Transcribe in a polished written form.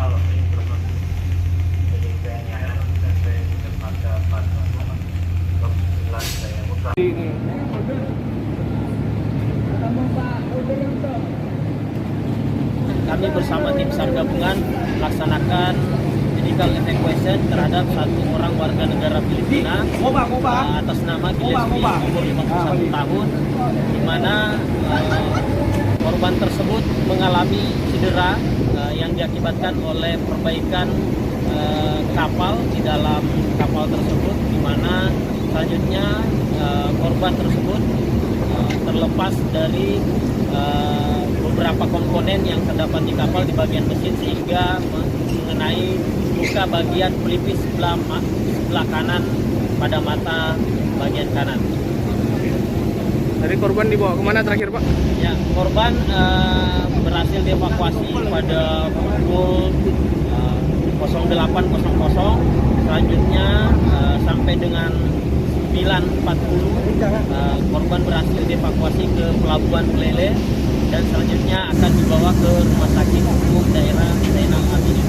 Kami bersama tim SAR gabungan melaksanakan medical evacuation terhadap satu orang warga negara Filipina atas nama Gillespie umur 51 tahun, di mana korban tersebut mengalami cedera yang diakibatkan oleh perbaikan kapal di dalam kapal tersebut, di mana selanjutnya korban tersebut terlepas dari beberapa komponen yang terdapat di kapal di bagian mesin, sehingga mengenai luka bagian pelipis sebelah kanan pada mata bagian kanan. Dari korban dibawa kemana terakhir, Pak? Ya, korban berhasil dievakuasi pada pukul 08.00. Selanjutnya sampai dengan 9.40 korban berhasil dievakuasi ke Pelabuhan Pelele dan selanjutnya akan dibawa ke Rumah Sakit Umum Daerah Zainal Abidin.